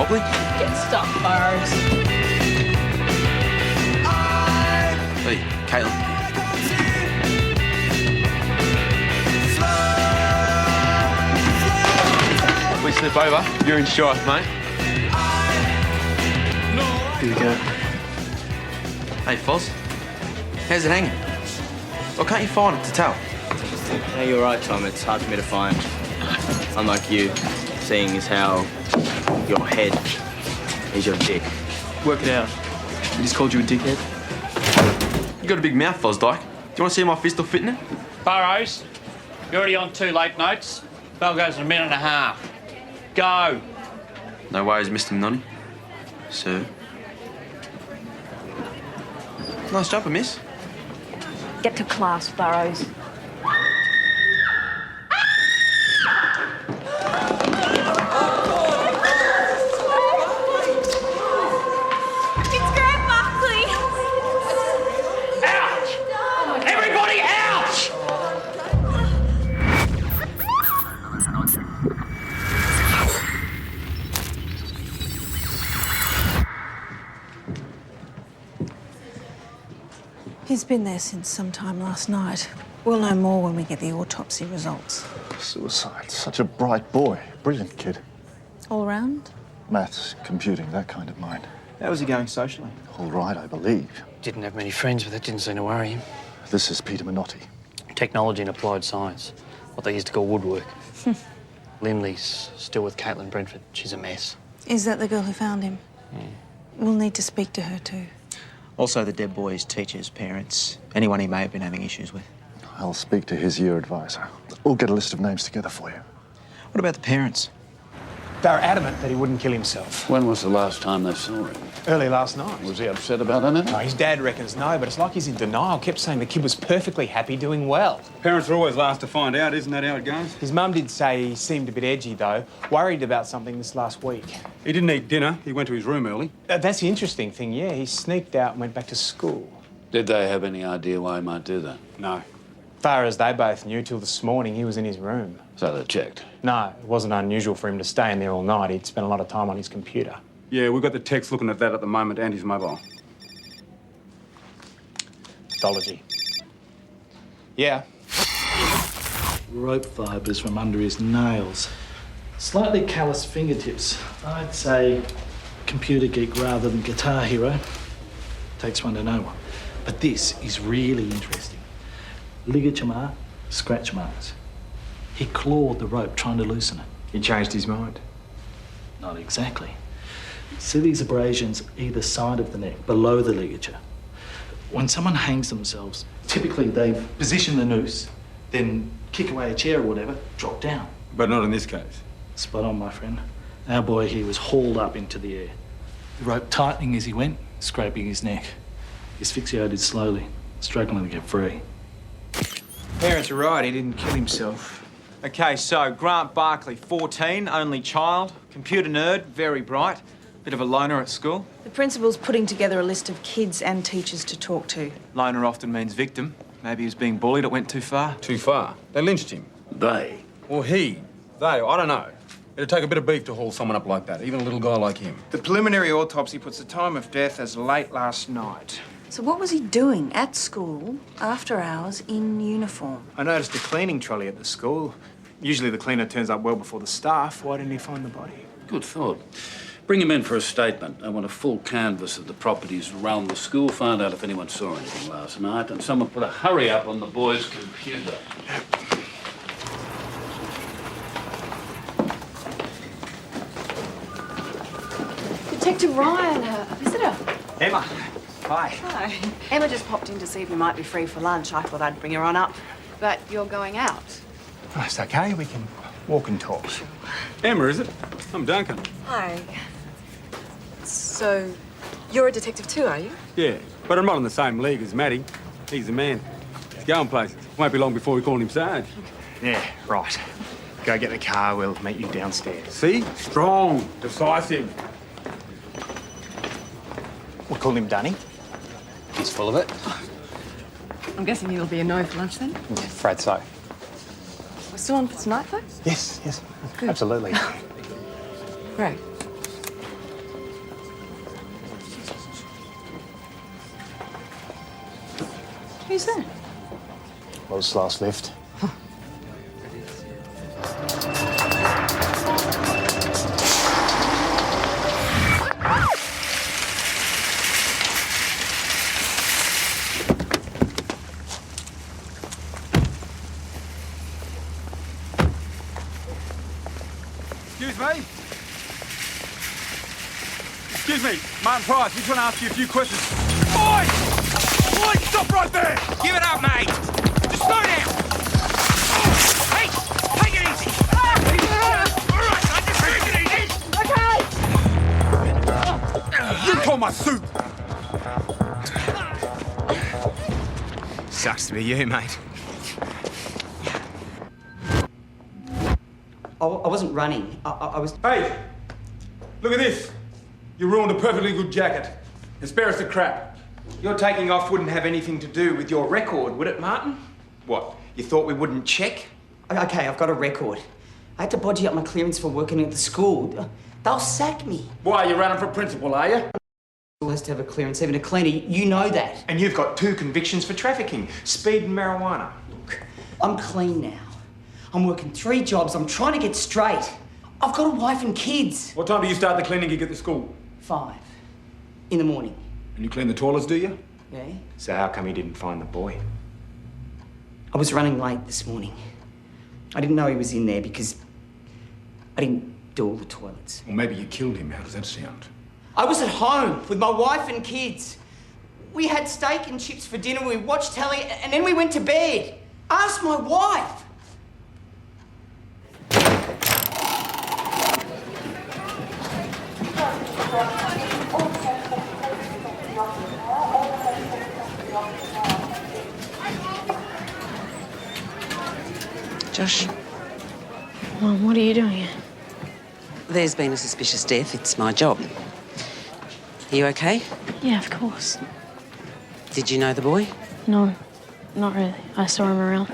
wobbly. Get stuck, Burrows. Hey, Caitlin. We slip over. You're in shot, mate. Here we go. Hey, Foz. How's it hanging? Or can't you find it to tell? No, you're right, Tom. It's hard for me to find. Unlike you, seeing is how your head is your dick. Work it out. He just called you a dickhead. You got a big mouth, Foz Dyke. Do you want to see my fist will fit in it? Burrows, you're already on 2 late notes. Bell goes in a minute and a half. Go. No worries, Mr. Nonny. Sir. Nice jumper, miss. Get to class, Burrows. Everybody out! He's been there since sometime last night. We'll know more when we get the autopsy results. Suicide. Such a bright boy. Brilliant kid. All round? Maths, computing, that kind of mind. How was he going socially? All right, I believe. Didn't have many friends, but that didn't seem to worry him. This is Peter Minotti. Technology and applied science. What they used to call woodwork. Lindley's still with Caitlin Brentford. She's a mess. Is that the girl who found him? We'll need to speak to her too. Also the dead boy's teachers, parents, anyone he may have been having issues with. I'll speak to his year advisor. We'll get a list of names together for you. What about the parents? They were adamant that he wouldn't kill himself. When was the last time they saw him? Early last night. Was he upset about anything? No, his dad reckons no, but it's like he's in denial. Kept saying the kid was perfectly happy, doing well. Parents are always last to find out, isn't that how it goes? His mum did say he seemed a bit edgy, though. Worried about something this last week. He didn't eat dinner. He went to his room early. That's the interesting thing, yeah. He sneaked out and went back to school. Did they have any idea why he might do that? No. Far as they both knew, till this morning, he was in his room. So they checked? No, it wasn't unusual for him to stay in there all night. He'd spent a lot of time on his computer. Yeah, we've got the techs looking at that at the moment and his mobile. Pathology. Yeah. Rope fibres from under his nails. Slightly callous fingertips. I'd say computer geek rather than guitar hero. Takes one to know one. But this is really interesting. Ligature mark, scratch marks. He clawed the rope trying to loosen it. He changed his mind. Not exactly. See these abrasions either side of the neck, below the ligature. When someone hangs themselves, typically they position the noose, then kick away a chair or whatever, drop down. But not in this case. Spot on, my friend. Our boy here was hauled up into the air. The rope tightening as he went, scraping his neck. He asphyxiated slowly, struggling to get free. Parents are right, he didn't kill himself. OK, so Grant Barkley, 14, only child, computer nerd, very bright, bit of a loner at school. The principal's putting together a list of kids and teachers to talk to. Loner often means victim. Maybe he was being bullied, it went too far. Too far? They lynched him. They? Or he. They, I don't know. It'd take a bit of beef to haul someone up like that, even a little guy like him. The preliminary autopsy puts the time of death as late last night. So what was he doing at school, after hours, in uniform? I noticed a cleaning trolley at the school. Usually the cleaner turns up well before the staff. Why didn't he find the body? Good thought. Bring him in for a statement. I want a full canvass of the properties around the school, find out if anyone saw anything last night, and someone put a hurry up on the boy's computer. Detective Ryan, a visitor. Emma. Hi. Hi. Emma just popped in to see if you might be free for lunch. I thought I'd bring her on up. But you're going out. Oh, it's okay. We can walk and talk. Sure. Emma, is it? I'm Duncan. Hi. So, you're a detective too, are you? Yeah, but I'm not in the same league as Matty. He's the man. He's going places. Won't be long before we call him Sarge. Yeah, right. Go get the car. We'll meet you downstairs. See? Strong, decisive. We'll call him Dunny. He's full of it. I'm guessing it'll be a no for lunch then? Yeah, afraid so. We're still on for tonight, though? Yes, Good. absolutely. Great. Who's that? Most last lift. Excuse me? Excuse me, Martin Price, just want to ask you a few questions. Oi! Oi, stop right there! Give it up, mate! Just slow down! Hey! Take it easy! All right, son, just take it easy! You pull my suit! Sucks to be you, mate. I wasn't running. I was... Hey! Look at this! You ruined a perfectly good jacket. And spare us the crap. Your taking off wouldn't have anything to do with your record, would it, Martin? What, you thought we wouldn't check? Okay, I've got a record. I had to bodgy up my clearance for working at the school. They'll sack me. Why, you're running for principal, are you? School has to have a clearance, even a cleaner. You know that. And you've got 2 convictions for trafficking, speed and marijuana. Look, I'm clean now. I'm working 3 jobs. I'm trying to get straight. I've got a wife and kids. What time do you start the cleaning gig at the school? 5 in the morning. And you clean the toilets, do you? Yeah. So how come you didn't find the boy? I was running late this morning. I didn't know he was in there because I didn't do all the toilets. Or maybe you killed him. How does that sound? I was at home with my wife and kids. We had steak and chips for dinner, we watched telly, and then we went to bed. Ask my wife. Josh, Mum, what are you doing here? there's been a suspicious death. It's my job. Are you okay? Yeah, of course. Did you know the boy? No, not really. I saw him around.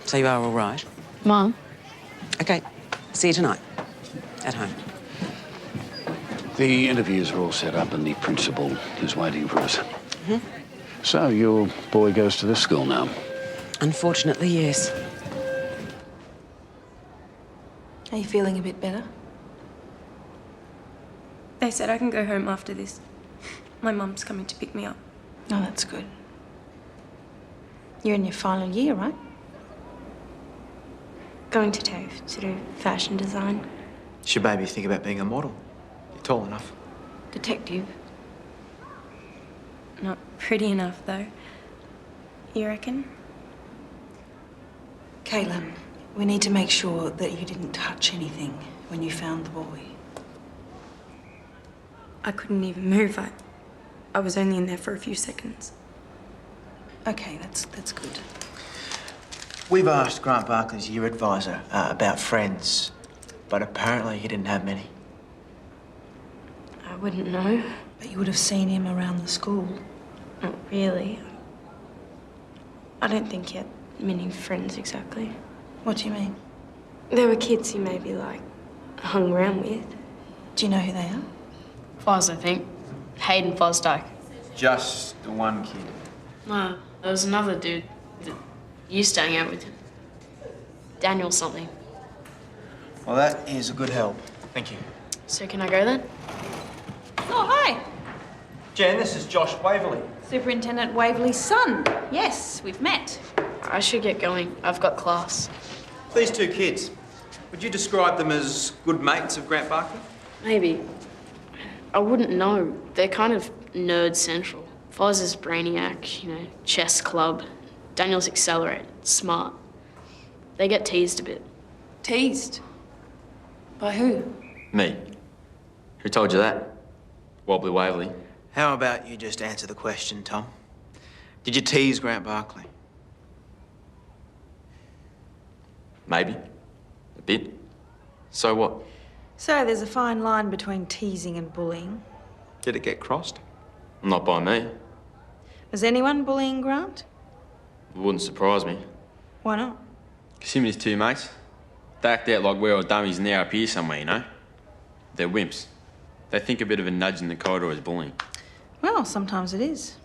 So you are all right? Mum? Okay. See you tonight. At home. The interviews are all set up and the principal is waiting for us. So your boy goes to this school now? Unfortunately, yes. Are you feeling a bit better? They said I can go home after this. My mum's coming to pick me up. Oh, that's good. You're in your final year, right? Going to TAFE to do fashion design. Should maybe think about being a model. You're tall enough. Detective. Not pretty enough, though. You reckon? Caitlin, we need to make sure that you didn't touch anything when you found the boy. I couldn't even move. I was only in there for a few seconds. Okay, that's good. We've asked Grant Barkley's year advisor about friends, but apparently he didn't have many. I wouldn't know. But you would have seen him around the school. Not really. I don't think he had many friends exactly. What do you mean? There were kids he maybe, like, hung around with. Do you know who they are? Foz, I think. Hayden Fosdyke. Just the one kid. No, there was another dude that used to hang out with him. Daniel something. Well, that is a good help. Thank you. So can I go then? Oh, hi. Jen, this is Josh Waverley. Superintendent Waverley's son. Yes, we've met. I should get going. I've got class. These 2 kids, would you describe them as good mates of Grant Barkley? Maybe. I wouldn't know. They're kind of nerd central. Foz is brainiac, you know, chess club. Daniel's accelerated, smart. They get teased a bit. Teased? By who? Me. Who told you that? Wobbly Waverley. How about you just answer the question, Tom? Did you tease Grant Barkley? Maybe. A bit. So what? So there's a fine line between teasing and bullying. Did it get crossed? Not by me. Was anyone bullying Grant? It wouldn't surprise me. Why not? Because him and his 2 mates, they act out like we're all dummies and they're up here somewhere, you know? They're wimps. They think a bit of a nudge in the corridor is bullying. Well, sometimes it is.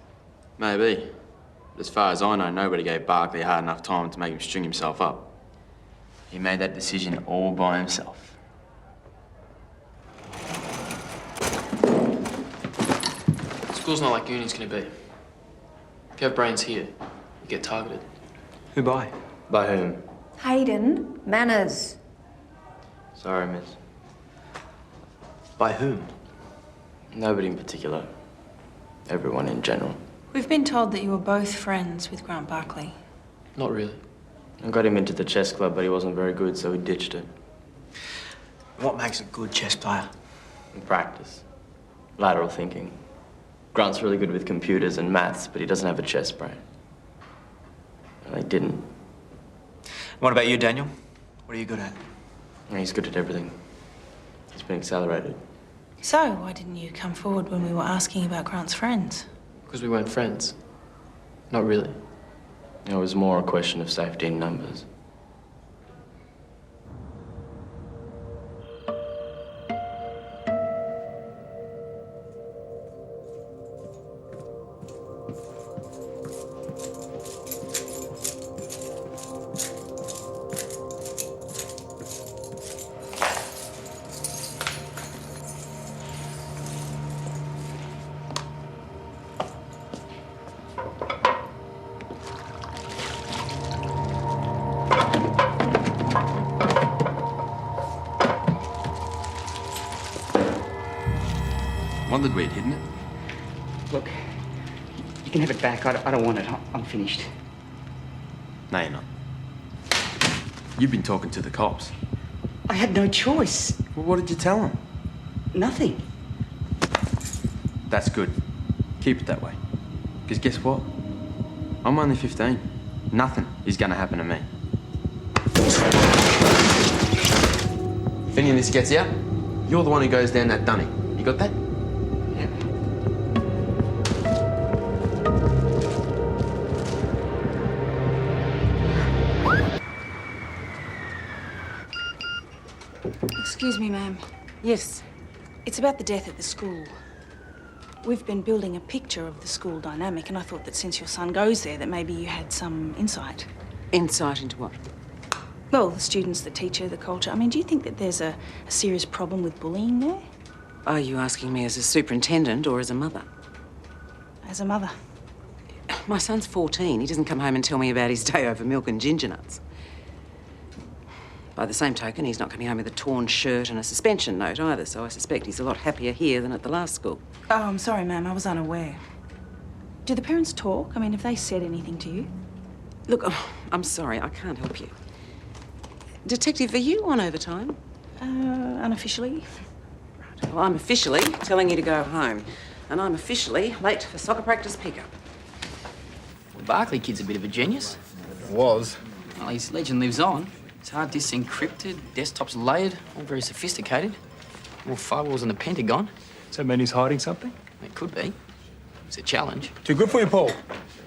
Maybe. But as far as I know, nobody gave Barkley a hard enough time to make him string himself up. He made that decision all by himself. School's not like uni's gonna be. If you have brains here, you get targeted. Who by? By whom? Hayden, manners. Sorry, miss. By whom? Nobody in particular. Everyone in general. We've been told that you were both friends with Grant Barkley. Not really. I got him into the chess club, but he wasn't very good, so he ditched it. What makes a good chess player? Practice. Lateral thinking. Grant's really good with computers and maths, but he doesn't have a chess brain. And I didn't. What about you, Daniel? What are you good at? He's good at everything. He's been accelerated. So, why didn't you come forward when we were asking about Grant's friends? Because we weren't friends. Not really. It was more a question of safety in numbers. Wondered we'd hidden it. Look, you can have it back. I don't want it. I'm finished. No, you're not. You've been talking to the cops. I had no choice. Well, what did you tell them? Nothing. That's good. Keep it that way. Because guess what? I'm only 15. Nothing is going to happen to me. If any of this gets out, you're the one who goes down that dunny. You got that? Excuse me, ma'am. Yes. It's about the death at the school. We've been building a picture of the school dynamic, and I thought that since your son goes there, that maybe you had some insight. Insight into what? Well, the students, the teacher, the culture. I mean, do you think that there's a serious problem with bullying there? Are you asking me as a superintendent or as a mother? As a mother. My son's 14. He doesn't come home and tell me about his day over milk and ginger nuts. By the same token, he's not coming home with a torn shirt and a suspension note either, so I suspect he's a lot happier here than at the last school. Oh, I'm sorry, ma'am. I was unaware. Do the parents talk? I mean, have they said anything to you? Look, I'm sorry. I can't help you. Detective, are you on overtime? Unofficially. Right. Well, I'm officially telling you to go home. And I'm officially late for soccer practice pickup. The Barkley kid's a bit of a genius. Was. Well, his legend lives on. His hard disk's encrypted, desktops layered, all very sophisticated. More firewalls than the Pentagon. Does that mean he's hiding something? It could be. It's a challenge. Too good for you, Paul?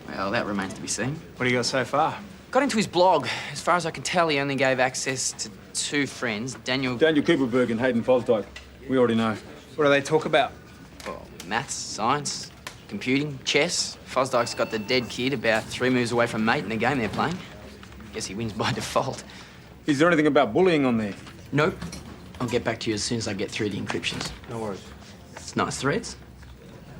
Well, that remains to be seen. What do you got so far? Got into his blog. As far as I can tell, he only gave access to 2 friends, Daniel Kuperberg and Hayden Fosdyke. We already know. What do they talk about? Well, maths, science, computing, chess. Fosdyke's got the dead kid about 3 moves away from mate in the game they're playing. Guess he wins by default. Is there anything about bullying on there? Nope. I'll get back to you as soon as I get through the encryptions. No worries. It's nice threads.